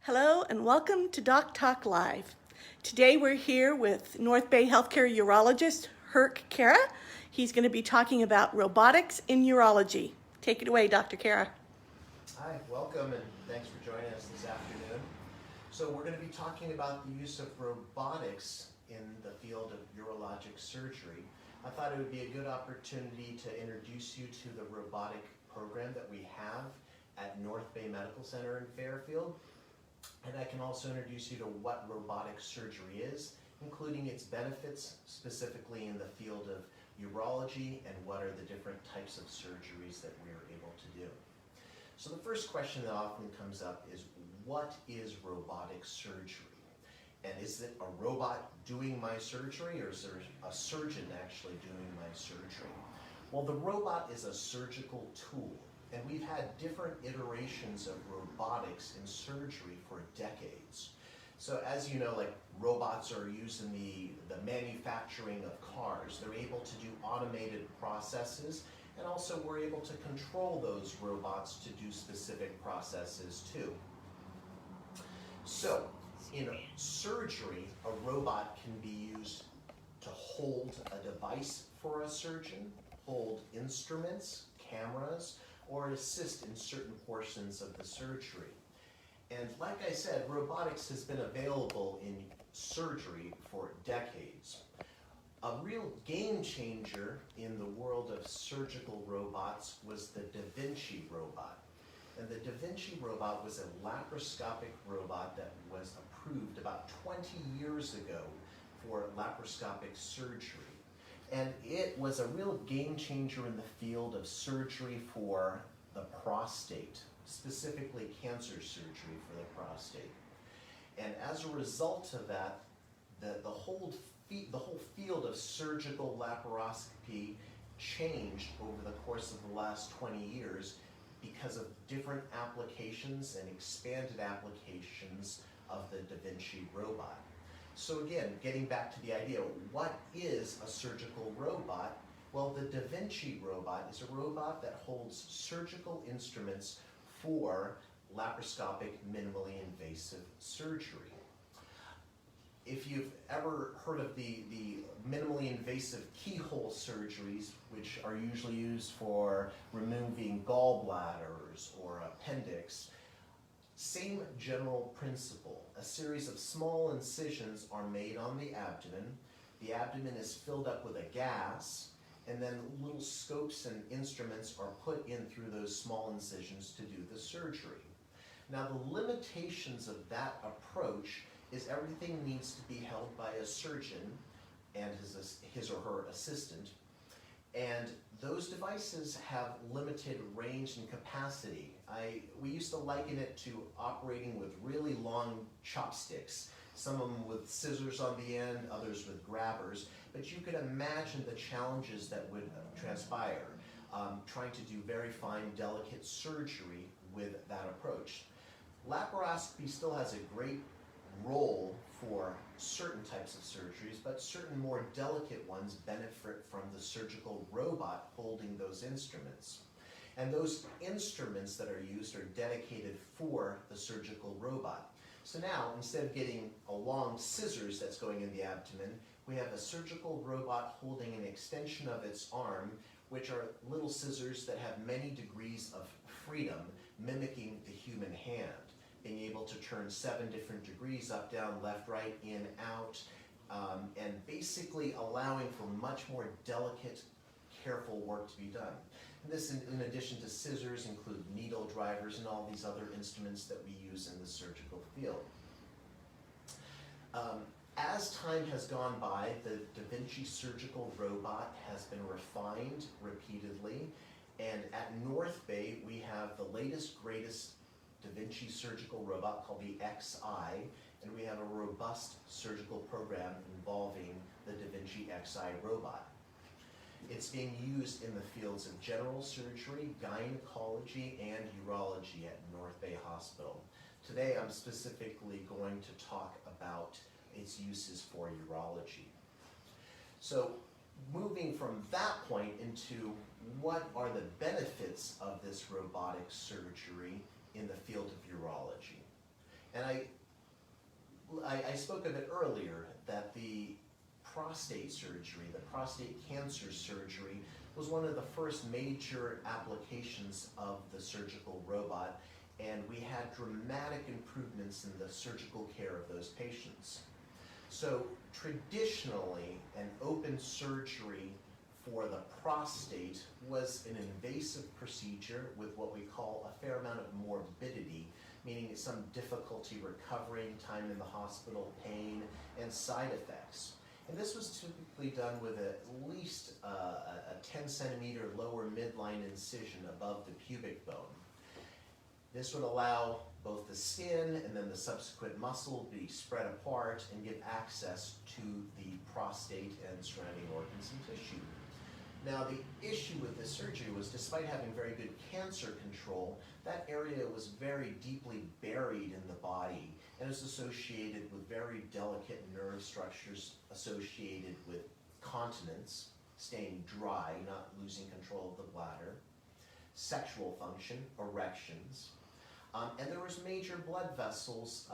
Hello and welcome to Doc Talk Live. Today we're here with NorthBay healthcare urologist Herk Khaira. He's going to be talking about robotics in urology. Take it away, Dr. Khaira. Hi, welcome and thanks for joining us this afternoon. So we're going to be talking about the use of robotics in the field of urologic surgery. I thought it would be a good opportunity to introduce you to the robotic program that we have at NorthBay Medical Center in Fairfield. And I can also introduce you to what robotic surgery is, including its benefits, specifically in the field of urology, and what are the different types of surgeries that we are able to do. So the first question that often comes up is, what is robotic surgery? And is it a robot doing my surgery, or is there a surgeon actually doing my surgery? Well, the robot is a surgical tool. And we've had different iterations of robotics in surgery for decades. So as you know, like robots are used in the manufacturing of cars. They're able to do automated processes, and also we're able to control those robots to do specific processes too. So in surgery, a robot can be used to hold a device for a surgeon, hold instruments, cameras, or assist in certain portions of the surgery. And like I said, robotics has been available in surgery for decades. A real game changer in the world of surgical robots was the Da Vinci robot. And the Da Vinci robot was a laparoscopic robot that was approved about 20 years ago for laparoscopic surgery. And it was a real game changer in the field of surgery for the prostate, specifically cancer surgery for the prostate. And as a result of that, the whole field of surgical laparoscopy changed over the course of the last 20 years because of different applications and expanded applications of the Da Vinci robot. So again, getting back to the idea, what is a surgical robot? Well, the Da Vinci robot is a robot that holds surgical instruments for laparoscopic minimally invasive surgery. If you've ever heard of the minimally invasive keyhole surgeries, which are usually used for removing gallbladders or appendix, same general principle. A series of small incisions are made on the abdomen. The abdomen is filled up with a gas, and then little scopes and instruments are put in through those small incisions to do the surgery. Now, the limitations of that approach is everything needs to be held by a surgeon and his or her assistant, and those devices have limited range and capacity. We used to liken it to operating with really long chopsticks, some of them with scissors on the end, others with grabbers, but you could imagine the challenges that would transpire trying to do very fine, delicate surgery with that approach. Laparoscopy still has a great role for certain types of surgeries, but certain more delicate ones benefit from the surgical robot holding those instruments. And those instruments that are used are dedicated for the surgical robot. So now, instead of getting a long scissors that's going in the abdomen, we have a surgical robot holding an extension of its arm, which are little scissors that have many degrees of freedom, mimicking the human hand, being able to turn 7 different degrees, up, down, left, right, in, out, and basically allowing for much more delicate, careful work to be done. And this, in addition to scissors, include needle drivers and all these other instruments that we use in the surgical field. As time has gone by, the Da Vinci surgical robot has been refined repeatedly, and at NorthBay we have the latest, greatest Da Vinci surgical robot called the XI, and we have a robust surgical program involving the Da Vinci XI robot. It's being used in the fields of general surgery, gynecology, and urology at NorthBay Hospital. Today I'm specifically going to talk about its uses for urology. So moving from that point into what are the benefits of this robotic surgery in the field of urology. And And I spoke of it earlier, that the prostate surgery, the prostate cancer surgery, was one of the first major applications of the surgical robot, and we had dramatic improvements in the surgical care of those patients. So traditionally, an open surgery for the prostate was an invasive procedure with what we call a fair amount of morbidity, meaning some difficulty recovering, time in the hospital, pain, and side effects. And this was typically done with at least a 10 centimeter lower midline incision above the pubic bone. This would allow both the skin and then the subsequent muscle to be spread apart and give access to the prostate and surrounding organs and tissue. Now, the issue with this surgery was, despite having very good cancer control, that area was very deeply buried in the body and is associated with very delicate nerve structures associated with continence, staying dry, not losing control of the bladder, sexual function, erections, and there was major blood vessels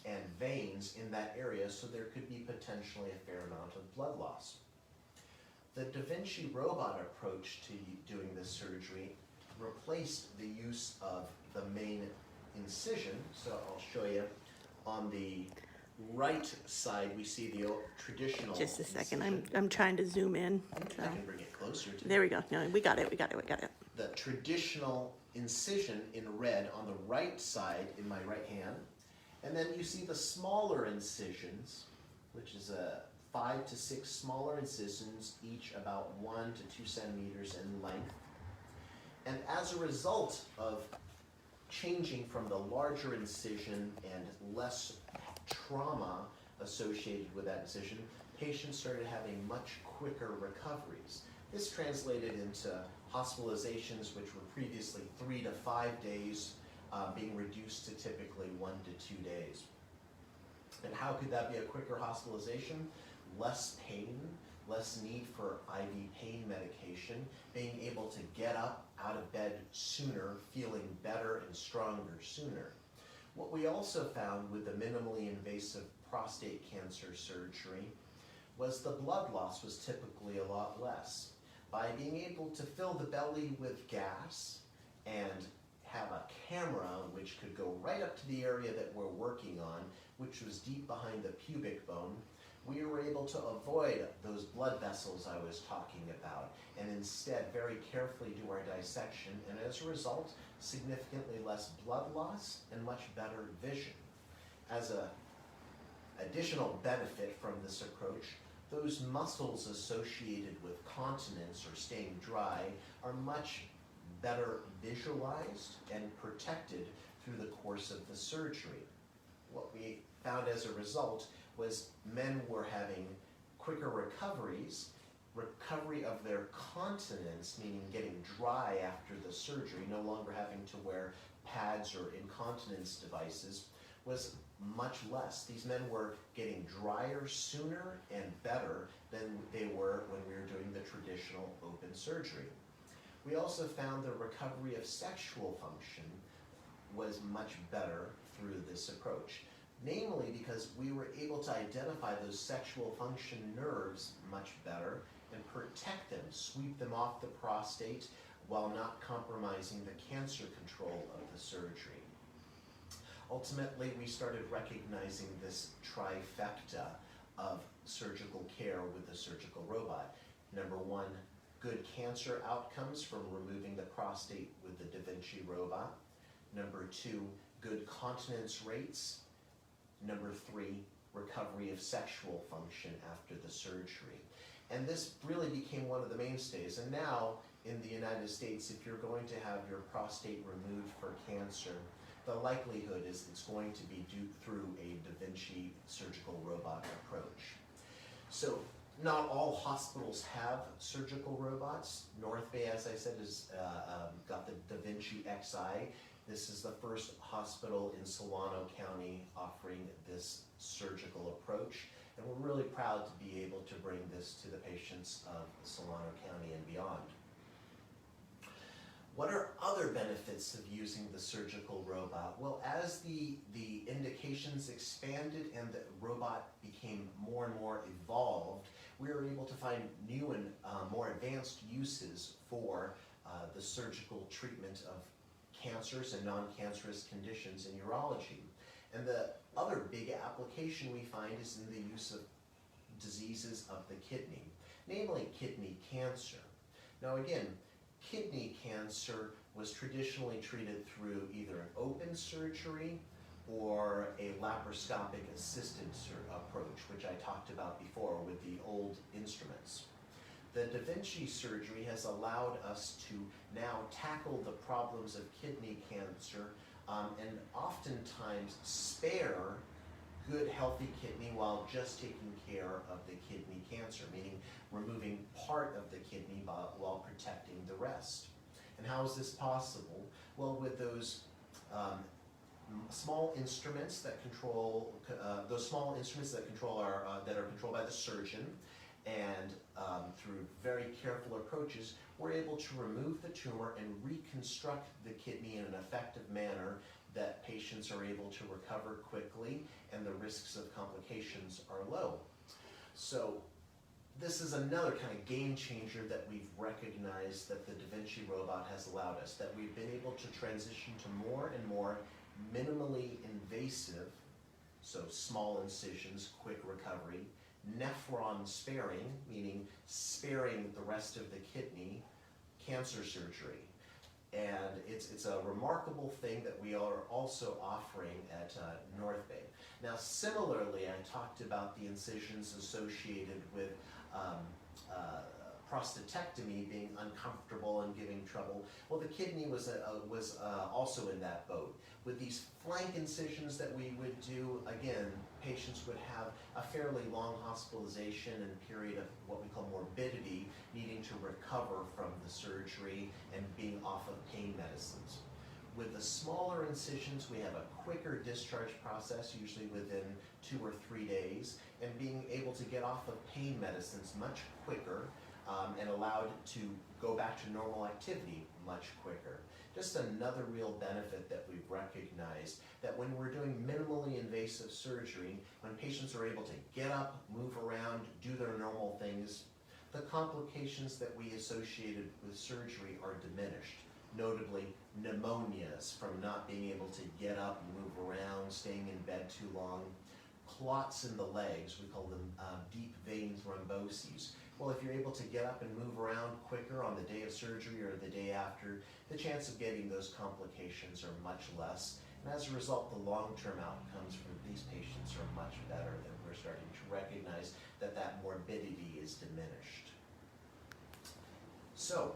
and veins in that area, so there could be potentially a fair amount of blood loss. The Da Vinci robot approach to doing this surgery replaced the use of the main incision. So I'll show you on the right side, we see the traditional Just a second, incision. I'm trying to zoom in. I can bring it closer to There we go. No, we got it. the traditional incision in red on the right side in my right hand. And then you see the smaller incisions, which is 5 to 6 smaller incisions, each about 1 to 2 centimeters in length. And as a result of changing from the larger incision and less trauma associated with that incision, patients started having much quicker recoveries. This translated into hospitalizations which were previously 3 to 5 days, being reduced to typically 1 to 2 days. And how could that be a quicker hospitalization? Less pain, less need for IV pain medication, being able to get up out of bed sooner, feeling better and stronger sooner. What we also found with the minimally invasive prostate cancer surgery was the blood loss was typically a lot less. By being able to fill the belly with gas and have a camera which could go right up to the area that we're working on, which was deep behind the pubic bone, we were able to avoid those blood vessels I was talking about, and instead very carefully do our dissection, and as a result, significantly less blood loss and much better vision. As an additional benefit from this approach, those muscles associated with continence or staying dry are much better visualized and protected through the course of the surgery. What we found as a result was men were having quicker recoveries, recovery of their continence, meaning getting dry after the surgery, no longer having to wear pads or incontinence devices, was much less. These men were getting drier sooner and better than they were when we were doing the traditional open surgery. We also found the recovery of sexual function was much better through this approach. Namely because we were able to identify those sexual function nerves much better and protect them, sweep them off the prostate while not compromising the cancer control of the surgery. Ultimately, we started recognizing this trifecta of surgical care with the surgical robot. Number one, good cancer outcomes from removing the prostate with the Da Vinci robot. Number two, good continence rates. Number three, recovery of sexual function after the surgery. And this really became one of the mainstays. And now, in the United States, if you're going to have your prostate removed for cancer, the likelihood is it's going to be due through a Da Vinci surgical robot approach. So, not all hospitals have surgical robots. NorthBay, as I said, has got the Da Vinci Xi. This is the first hospital in Solano County offering this surgical approach, and we're really proud to be able to bring this to the patients of Solano County and beyond. What are other benefits of using the surgical robot? Well, as the indication applications expanded and the robot became more and more evolved, we were able to find new and more advanced uses for the surgical treatment of cancers and non-cancerous conditions in urology. And the other big application we find is in the use of diseases of the kidney, namely kidney cancer. Now again, kidney cancer was traditionally treated through either an open surgery or a laparoscopic assisted approach, which I talked about before with the old instruments. The Da Vinci surgery has allowed us to now tackle the problems of kidney cancer and oftentimes spare good healthy kidney while just taking care of the kidney cancer, meaning removing part of the kidney while protecting the rest. And how is this possible? Well, with those small instruments that control that are controlled by the surgeon, and through very careful approaches, we're able to remove the tumor and reconstruct the kidney in an effective manner that patients are able to recover quickly and the risks of complications are low. So this is another kind of game changer that we've recognized that the Da Vinci robot has allowed us, that we've been able to transition to more and more minimally invasive, so small incisions, quick recovery, nephron sparing, meaning sparing the rest of the kidney, cancer surgery. And it's a remarkable thing that we are also offering at NorthBay. Now similarly, I talked about the incisions associated with prostatectomy being uncomfortable and giving trouble. Well, the kidney was also in that boat. With these flank incisions that we would do, again, patients would have a fairly long hospitalization and period of what we call morbidity, needing to recover from the surgery and being off of pain medicines. With the smaller incisions, we have a quicker discharge process, usually within 2 or 3 days, and being able to get off of pain medicines much quicker and allowed to go back to normal activity much quicker. Just another real benefit that we've recognized, that when we're doing minimally invasive surgery, when patients are able to get up, move around, do their normal things, the complications that we associated with surgery are diminished. Notably, pneumonias from not being able to get up, move around, staying in bed too long, clots in the legs, we call them deep vein thromboses. Well, if you're able to get up and move around quicker on the day of surgery or the day after, the chance of getting those complications are much less. And as a result, the long-term outcomes for these patients are much better, and we're starting to recognize that that morbidity is diminished. So,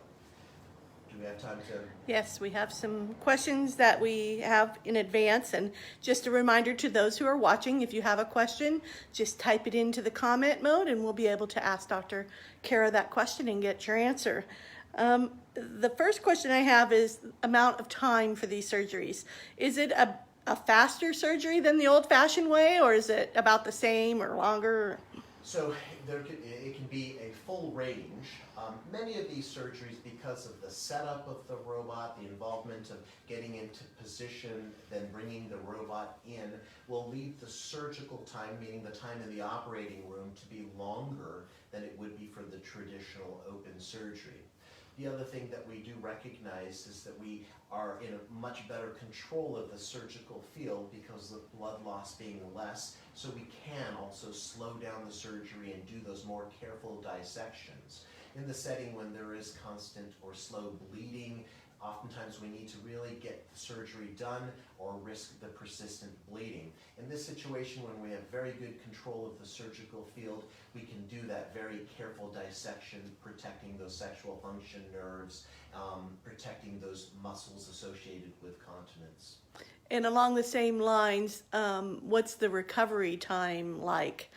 do we have time to? Yes, we have some questions that we have in advance, and just a reminder to those who are watching, if you have a question, just type it into the comment mode and we'll be able to ask Dr. Khaira that question and get your answer. The first question I have is amount of time for these surgeries. Is it a faster surgery than the old-fashioned way, or is it about the same or longer? So it can be a full range. Many of these surgeries, because of the setup of the robot, the involvement of getting into position, then bringing the robot in, will leave the surgical time, meaning the time in the operating room, to be longer than it would be for the traditional open surgery. The other thing that we do recognize is that we are in a much better control of the surgical field because of blood loss being less, so we can also slow down the surgery and do those more careful dissections. In the setting when there is constant or slow bleeding, oftentimes we need to really get the surgery done or risk the persistent bleeding. In this situation, when we have very good control of the surgical field, we can do that very careful dissection, protecting those sexual function nerves, protecting those muscles associated with continence. And along the same lines, what's the recovery time like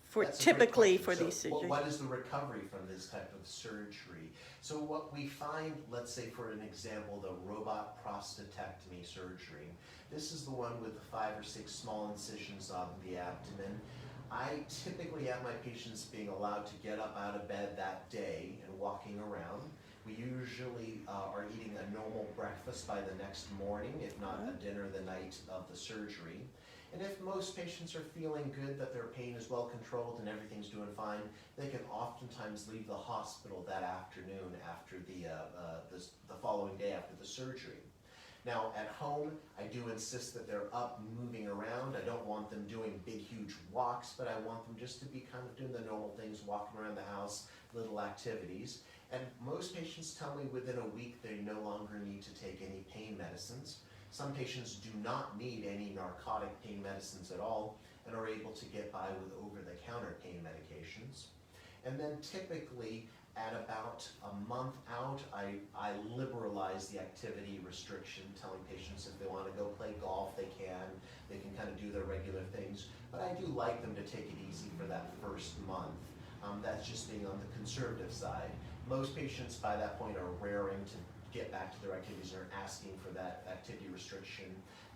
for typically for these surgeries? What is the recovery from this type of surgery? So what we find, let's say for an example, the robot prostatectomy surgery. This is the one with the 5 or 6 small incisions on the abdomen. I typically have my patients being allowed to get up out of bed that day and walking around. We usually are eating a normal breakfast by the next morning, if not a dinner the night of the surgery. And if most patients are feeling good, that their pain is well controlled and everything's doing fine, they can oftentimes leave the hospital that afternoon after the following day after the surgery. Now, at home, I do insist that they're up, moving around. I don't want them doing big, huge walks, but I want them just to be kind of doing the normal things, walking around the house, little activities. And most patients tell me within a week they no longer need to take any pain medicines. Some patients do not need any narcotic pain medicines at all and are able to get by with over-the-counter pain medications. And then typically, at about a month out, I liberalize the activity restriction, telling patients if they want to go play golf, they can kind of do their regular things. But I do like them to take it easy for that first month. That's just being on the conservative side. Most patients by that point are raring to get back to their activities and are asking for that activity restriction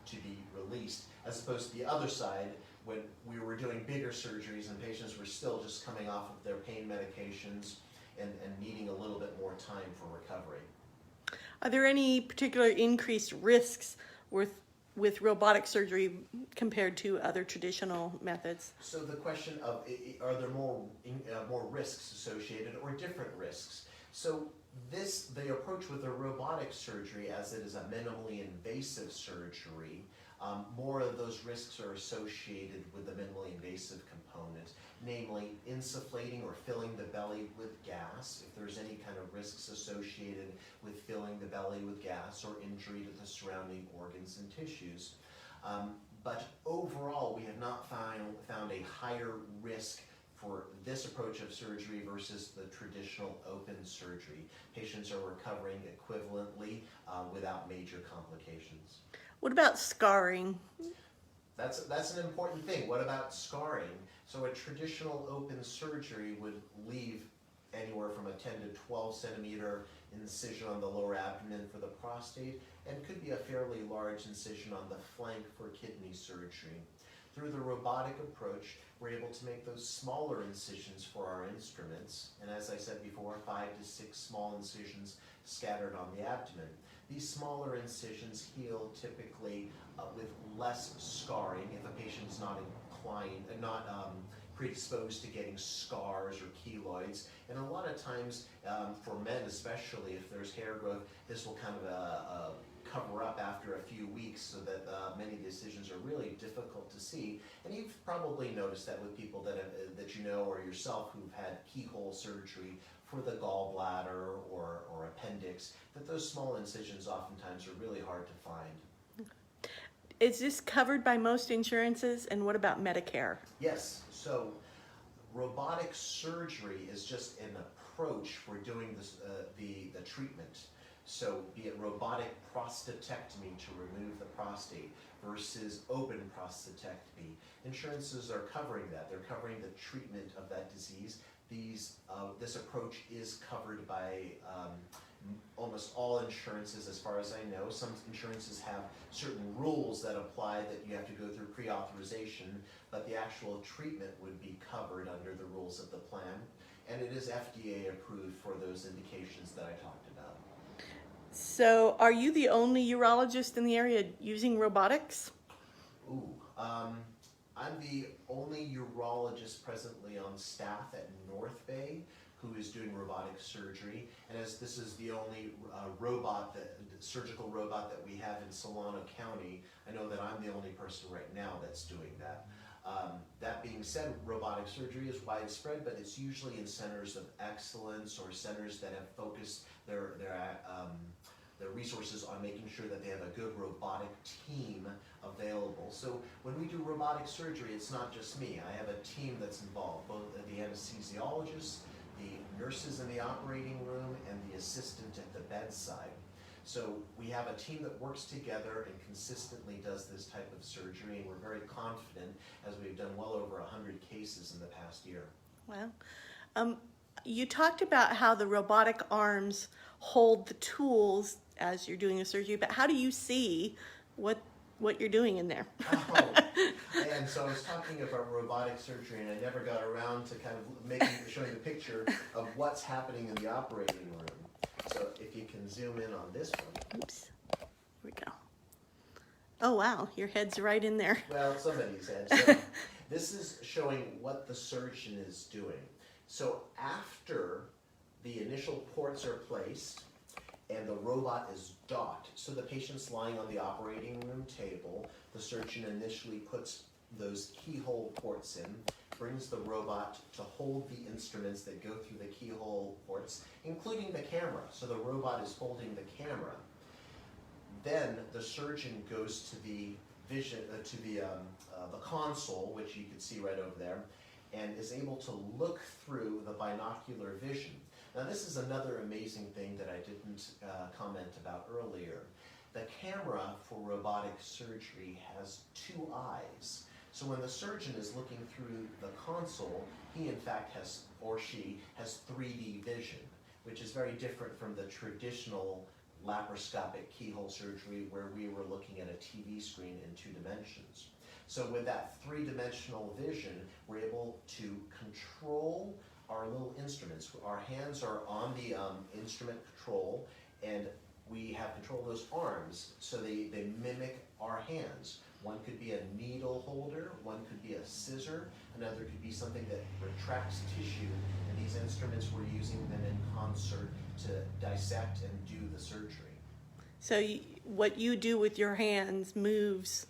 to be released, as opposed to the other side, when we were doing bigger surgeries and patients were still just coming off of their pain medications and needing a little bit more time for recovery. Are there any particular increased risks with robotic surgery compared to other traditional methods? So the question of, are there more risks associated or different risks? So the approach with the robotic surgery, as it is a minimally invasive surgery, more of those risks are associated with the minimally invasive component, namely insufflating or filling the belly with gas, if there's any kind of risks associated with filling the belly with gas or injury to the surrounding organs and tissues. But overall, we have not found a higher risk for this approach of surgery versus the traditional open surgery. Patients are recovering equivalently without major complications. What about scarring? That's an important thing. What about scarring? So a traditional open surgery would leave anywhere from a 10 to 12 centimeter incision on the lower abdomen for the prostate, and could be a fairly large incision on the flank for kidney surgery. Through the robotic approach, we're able to make those smaller incisions for our instruments, and as I said before, 5 to 6 small incisions scattered on the abdomen. These smaller incisions heal typically with less scarring if a patient is not predisposed to getting scars or keloids. And a lot of times, for men especially, if there's hair growth, this will kind of cover up after a few weeks, so that many of the incisions are really difficult to see. And you've probably noticed that with people that you know or yourself who've had keyhole surgery for the gallbladder or appendix, that those small incisions oftentimes are really hard to find. Is this covered by most insurances, and what about Medicare? Yes, so robotic surgery is just an approach for doing this, the treatment. So be it robotic prostatectomy to remove the prostate versus open prostatectomy. Insurances are covering that. They're covering the treatment of that disease. This approach is covered by almost all insurances as far as I know. Some insurances have certain rules that apply that you have to go through pre-authorization, but the actual treatment would be covered under the rules of the plan. And it is FDA approved for those indications that I talked about. So are you the only urologist in the area using robotics? I'm the only urologist presently on staff at NorthBay who is doing robotic surgery, and as this is the only surgical robot that we have in Solano County, I know that I'm the only person right now that's doing that. That being said, robotic surgery is widespread, but it's usually in centers of excellence or centers that have focused their resources on making sure that they have a good robotic team available. So when we do robotic surgery, it's not just me. I have a team that's involved, both the anesthesiologist, the nurses in the operating room, and the assistant at the bedside. So we have a team that works together and consistently does this type of surgery, and we're very confident as we've done well over 100 cases in the past year. Well, you talked about how the robotic arms hold the tools as you're doing a surgery, but how do you see what you're doing in there? And so I was talking about robotic surgery, and I never got around to kind of showing the picture of what's happening in the operating room. So if you can zoom in on this one. Oops, here we go. Oh, wow, your head's right in there. Well, somebody's head. So this is showing what the surgeon is doing. So after the initial ports are placed and the robot is docked, so the patient's lying on the operating room table, the surgeon initially puts those keyhole ports in, brings the robot to hold the instruments that go through the keyhole ports, including the camera. So the robot is holding the camera. Then the surgeon goes to the the console, which you can see right over there, and is able to look through the binocular vision. Now this is another amazing thing that I didn't comment about earlier. The camera for robotic surgery has two eyes. So when the surgeon is looking through the console, he in fact has, or she has 3D vision, which is very different from the traditional laparoscopic keyhole surgery where we were looking at a TV screen in 2 dimensions. So with that 3-dimensional vision, we're able to control our little instruments. Our hands are on the instrument control, and we have control of those arms, so they mimic our hands. One could be a needle holder, one could be a scissor, another could be something that retracts tissue, and these instruments we're using them in concert to dissect and do the surgery. So what you do with your hands moves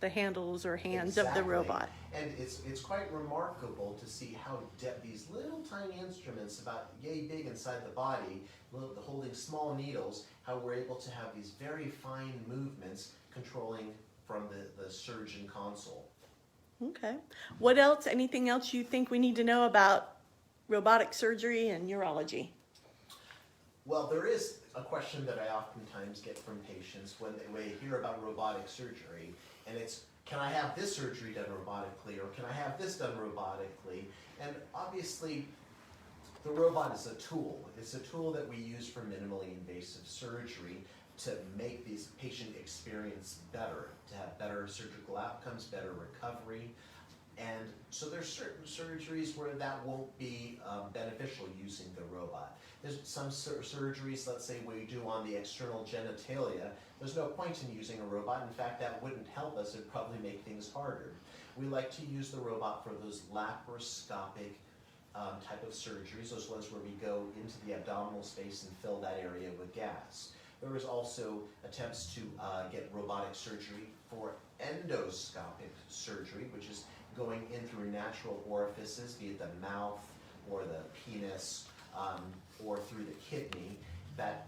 the handles or hands of the robot. And it's quite remarkable to see how these little tiny instruments, about yay big inside the body, holding small needles, how we're able to have these very fine movements controlling from the surgeon console. Okay. What else, anything else you think we need to know about robotic surgery and urology? Well, there is a question that I oftentimes get from patients when they hear about robotic surgery, and it's, can I have this surgery done robotically, or can I have this done robotically? And obviously, the robot is a tool. It's a tool that we use for minimally invasive surgery to make this patient experience better, to have better surgical outcomes, better recovery. And so there's certain surgeries where that won't be beneficial using the robot. There's some surgeries, let's say we do on the external genitalia, there's no point in using a robot. In fact, that wouldn't help us, it'd probably make things harder. We like to use the robot for those laparoscopic type of surgeries, those ones where we go into the abdominal space and fill that area with gas. There is also attempts to get robotic surgery for endoscopic surgery, which is going in through natural orifices, be it the mouth or the penis or through the kidney. That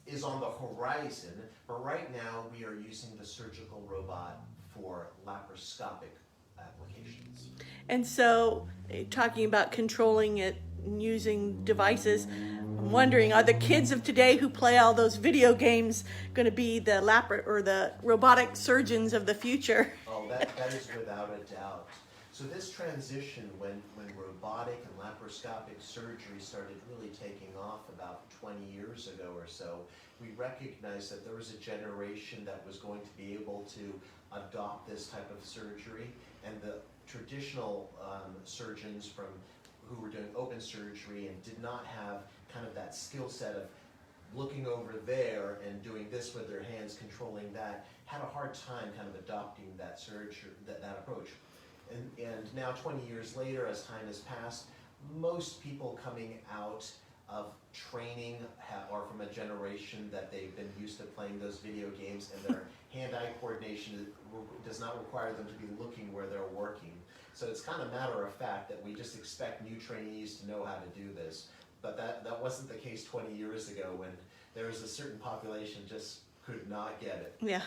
is on the horizon, but right now we are using the surgical robot for laparoscopic applications. And so, talking about controlling it and using devices, I'm wondering, are the kids of today who play all those video games going to be the the robotic surgeons of the future? Oh, that is without a doubt. So this transition, when robotic and laparoscopic surgery started really taking off about 20 years ago or so, we recognized that there was a generation that was going to be able to adopt this type of surgery, and the traditional surgeons who were doing open surgery and did not have kind of that skill set of looking over there and doing this with their hands, controlling that, had a hard time kind of adopting that surgery, that approach. And now 20 years later, as time has passed, most people coming out of training are from a generation that they've been used to playing those video games, and their hand-eye coordination does not require them to be looking where they're working. So it's kind of matter of fact that we just expect new trainees to know how to do this. But that wasn't the case 20 years ago, when there was a certain population just could not get it. Yeah.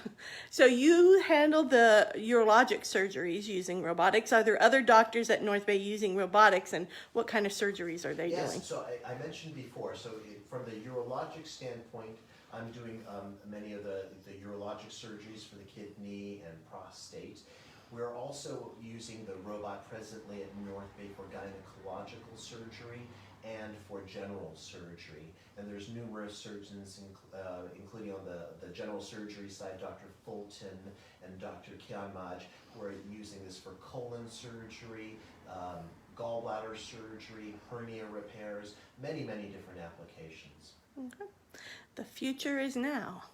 So you handle the urologic surgeries using robotics. Are there other doctors at NorthBay using robotics, and what kind of surgeries are they doing? Yes, so I mentioned before, so from the urologic standpoint, I'm doing many of the urologic surgeries for the kidney and prostate. We're also using the robot presently at NorthBay for gynecological surgery and for general surgery. And there's numerous surgeons, including on the general surgery side, Dr. Fulton and Dr. Kianmaj, who are using this for colon surgery, gallbladder surgery, hernia repairs, many, many different applications. Okay. The future is now.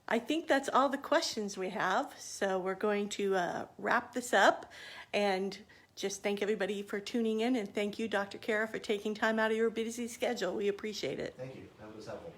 I think that's all the questions we have. So we're going to wrap this up and just thank everybody for tuning in, and thank you, Dr. Khaira, for taking time out of your busy schedule. We appreciate it. Thank you. That was helpful.